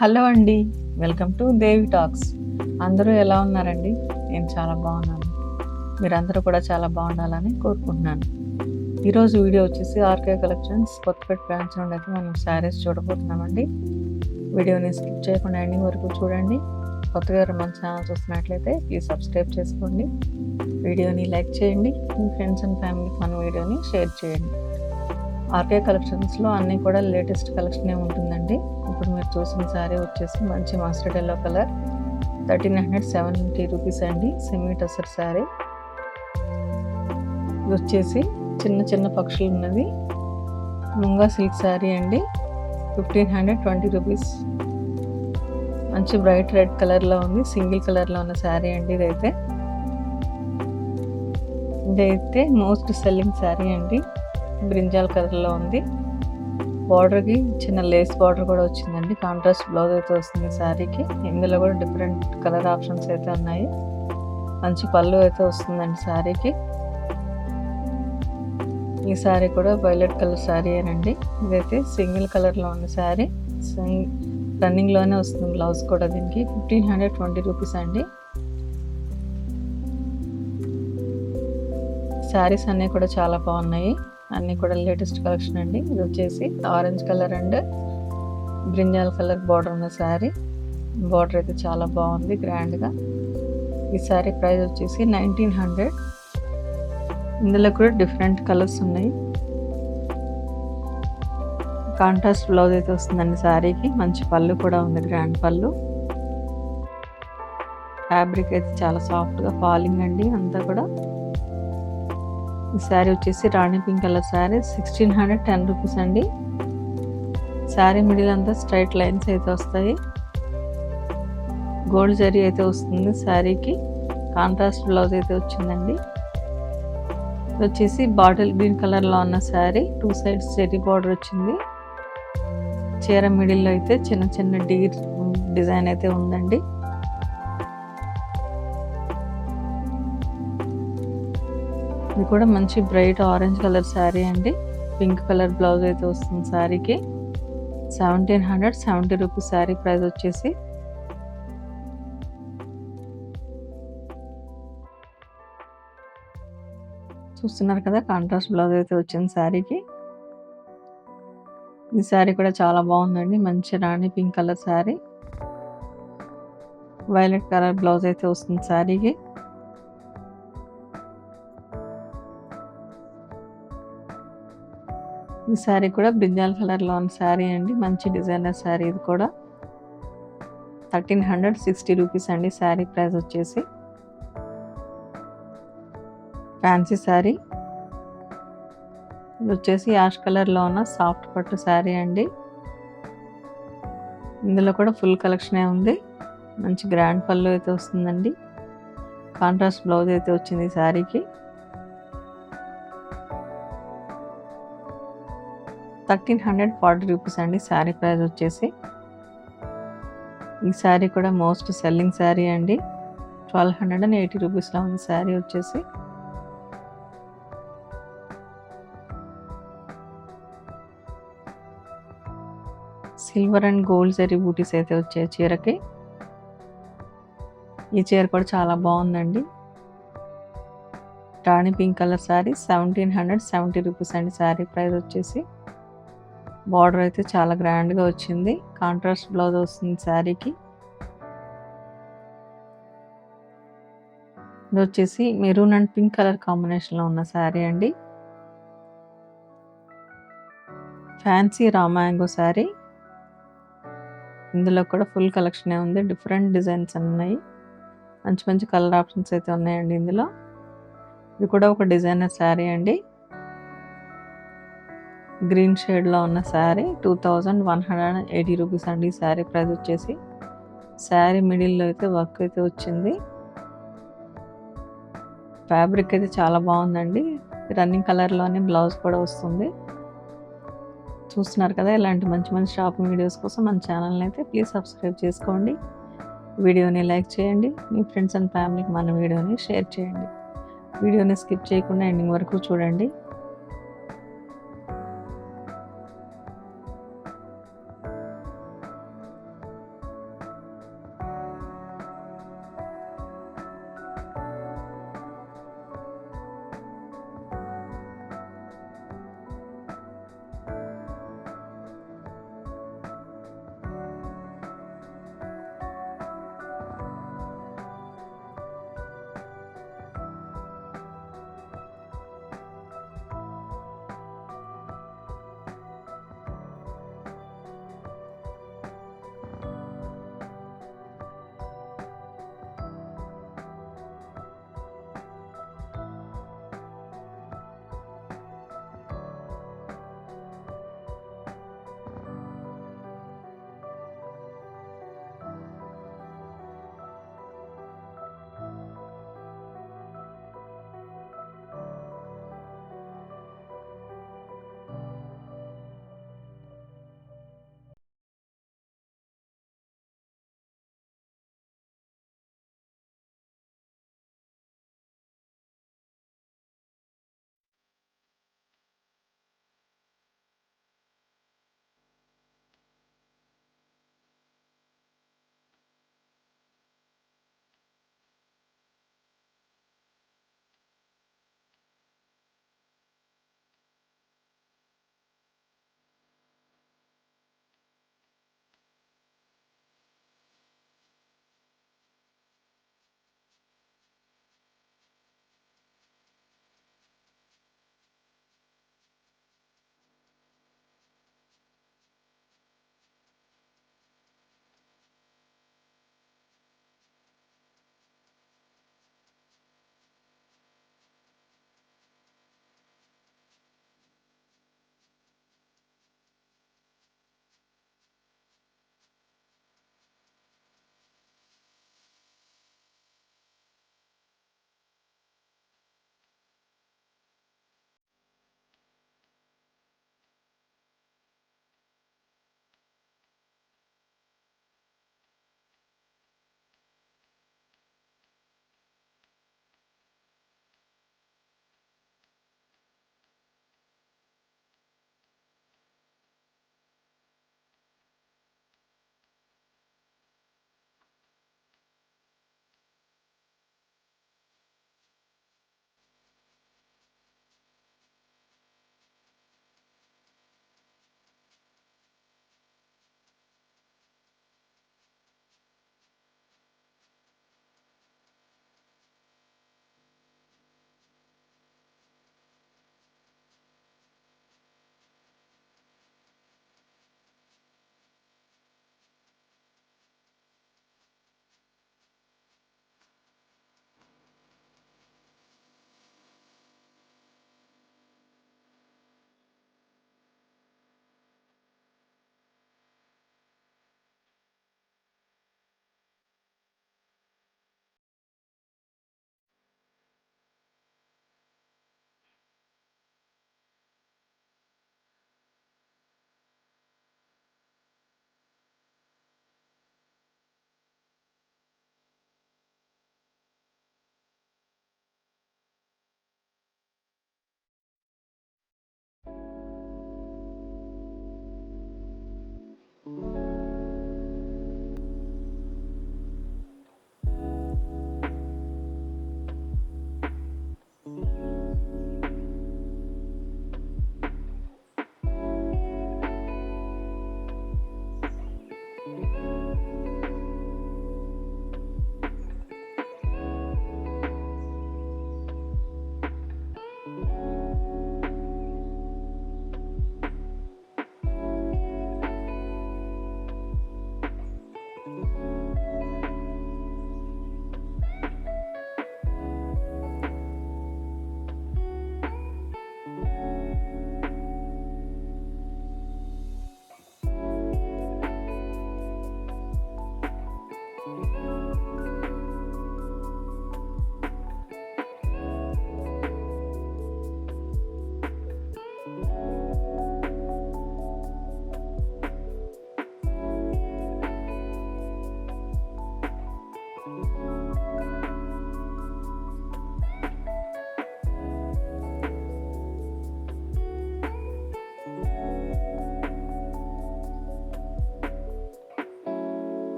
Hello అండి. Welcome to Devi talks. అందరూ ఎలా ఉన్నారండి? నేను చాలా బాగున్నాను. మీరందరూ కూడా చాలా బాగుండాలని కోరుకుంటున్నాను. ఈరోజు వీడియో వచ్చేసి ఆర్కే కలెక్షన్స్ కొత్తపేట బ్రాంచ్ నుండి అయితే మనం శారీస్ చూడబోతున్నామండి. వీడియోని స్కిప్ చేయకుండా ఎండింగ్ వరకు చూడండి. కొత్తగా మన ఛానల్ చూస్తున్నట్లయితే ప్లీజ్ సబ్స్క్రైబ్ చేసుకోండి. వీడియోని లైక్ చేయండి. మీ ఫ్రెండ్స్ అండ్ ఫ్యామిలీకి మన వీడియోని షేర్ చేయండి. ఆర్కే కలెక్షన్స్లో అన్నీ కూడా లేటెస్ట్ కలెక్షనే ఉంటుందండి. ఇప్పుడు మీరు చూసిన శారీ వచ్చేసి మంచి మస్టర్డ్ ఎల్లో కలర్, 1370 రూపీస్ అండి. సెమీ టసర్ శారీ. ఇది వచ్చేసి చిన్న చిన్న పక్షులు ఉన్నది ముంగా సిల్క్ శారీ అండి. 1520 రూపీస్. మంచి బ్రైట్ రెడ్ కలర్లో ఉంది, సింగిల్ కలర్లో ఉన్న శారీ అండి. ఇదైతే మోస్ట్ సెల్లింగ్ శారీ అండి. బ్రింజాల్ కలర్లో ఉంది. బార్డర్కి చిన్న లేస్ బార్డర్ కూడా వచ్చిందండి. కాంట్రాస్ట్ బ్లౌజ్ అయితే వస్తుంది శారీకి. ఇందులో కూడా డిఫరెంట్ కలర్ ఆప్షన్స్ అయితే ఉన్నాయి. మంచి పళ్ళు అయితే వస్తుందండి శారీకి. ఈ శారీ కూడా వైలెట్ కలర్ శారీ ఏనండి. ఇదైతే సింగిల్ కలర్లో ఉన్న శారీ. రన్నింగ్లోనే వస్తుంది బ్లౌజ్ కూడా. దీనికి 1520 రూపీస్ అండి. శారీస్ అన్నీ కూడా చాలా బాగున్నాయి. అన్నీ కూడా లేటెస్ట్ కలెక్షన్ అండి. ఇది వచ్చేసి orange colour and brinjal colour border ఉన్న శారీ. బార్డర్ అయితే చాలా బాగుంది గ్రాండ్గా. ఈ శారీ ప్రైస్ వచ్చేసి 1900. ఇందులో కూడా డిఫరెంట్ కలర్స్ ఉన్నాయి. కాంట్రాస్ట్ బ్లౌజ్ అయితే వస్తుందండి శారీకి. మంచి పళ్ళు కూడా ఉంది, గ్రాండ్ పళ్ళు. ఫ్యాబ్రిక్ అయితే చాలా సాఫ్ట్గా ఫాలింగ్ అండి అంతా కూడా. ఈ శారీ వచ్చేసి రాణి పింక్ కలర్ శారీ. 1610 రూపీస్ అండి. శారీ మిడిల్ అంతా స్ట్రైట్ లైన్స్ అయితే వస్తాయి. గోల్డ్ జరీ అయితే వస్తుంది శారీకి. కాంట్రాస్ట్ బ్లౌజ్ అయితే వచ్చిందండి. ఇది వచ్చేసి బాటిల్ గ్రీన్ కలర్లో ఉన్న శారీ. 2 సైడ్స్ జరీ బార్డర్ వచ్చింది. చీర మిడిల్లో అయితే చిన్న చిన్న డీర్ డిజైన్ అయితే ఉందండి. ఇది కూడా మంచి బ్రైట్ ఆరెంజ్ కలర్ శారీ అండి. పింక్ కలర్ బ్లౌజ్ అయితే వస్తుంది శారీకి. 1770 రూపీస్ శారీ ప్రైస్ వచ్చేసి. చూస్తున్నారు కదా, కాంట్రాస్ట్ బ్లౌజ్ అయితే వచ్చింది శారీకి. ఈ శారీ కూడా చాలా బాగుందండి. మంచి రాణి pink colour sari. Violet colour blouse అయితే వస్తుంది శారీకి. ఈ శారీ కూడా బ్రింజాల్ కలర్లో ఉన్న శారీ అండి. మంచి డిజైనర్ శారీ. ఇది కూడా 1360 రూపీస్ అండి శారీ ప్రైస్ వచ్చేసి. ఫ్యాన్సీ శారీ. ఇది వచ్చేసి యాష్ కలర్లో ఉన్న సాఫ్ట్ పట్టు శారీ అండి. ఇందులో కూడా ఫుల్ కలెక్షనే ఉంది. మంచి గ్రాండ్ పళ్ళు అయితే వస్తుందండి. కాంట్రాస్ట్ బ్లౌజ్ అయితే వచ్చింది ఈ శారీకి. 1340 రూపీస్ అండి శారీ ప్రైస్ వచ్చేసి. ఈ శారీ కూడా మోస్ట్ సెల్లింగ్ శారీ అండి. 1280 రూపీస్లో ఉంది శారీ వచ్చేసి. సిల్వర్ అండ్ గోల్డ్ జరీ బూటీస్ అయితే వచ్చాయి చీరకి. ఈ చీర కూడా చాలా బాగుందండి. రాణి పింక్ కలర్ శారీ. 1770 రూపీస్ అండి శారీ ప్రైస్ వచ్చేసి. బార్డర్ అయితే చాలా గ్రాండ్గా వచ్చింది. కాంట్రాస్ట్ బ్లౌజ్ వస్తుంది శారీకి. ఇది వచ్చేసి మెరూన్ అండ్ పింక్ కలర్ కాంబినేషన్లో ఉన్న శారీ అండి. ఫ్యాన్సీ రామాంగో శారీ. ఇందులో కూడా ఫుల్ కలెక్షనే ఉంది. డిఫరెంట్ డిజైన్స్ ఉన్నాయి. మంచి మంచి కలర్ ఆప్షన్స్ అయితే ఉన్నాయండి ఇందులో. ఇది కూడా ఒక డిజైనర్ శారీ అండి. గ్రీన్ షేడ్లో ఉన్న శారీ. 2180 రూపీస్ అండి శారీ ప్రైస్ వచ్చేసి. శారీ మిడిల్లో అయితే వర్క్ అయితే వచ్చింది. ఫ్యాబ్రిక్ అయితే చాలా బాగుందండి. రన్నింగ్ కలర్లోనే బ్లౌజ్ కూడా వస్తుంది. చూస్తున్నారు కదా, ఇలాంటి మంచి మంచి షాపింగ్ వీడియోస్ కోసం మన ఛానల్ని అయితే ప్లీజ్ సబ్స్క్రైబ్ చేసుకోండి. వీడియోని లైక్ చేయండి. మీ ఫ్రెండ్స్ అండ్ ఫ్యామిలీకి మన వీడియోని షేర్ చేయండి. వీడియోని స్కిప్ చేయకుండా ఎండింగ్ వరకు చూడండి.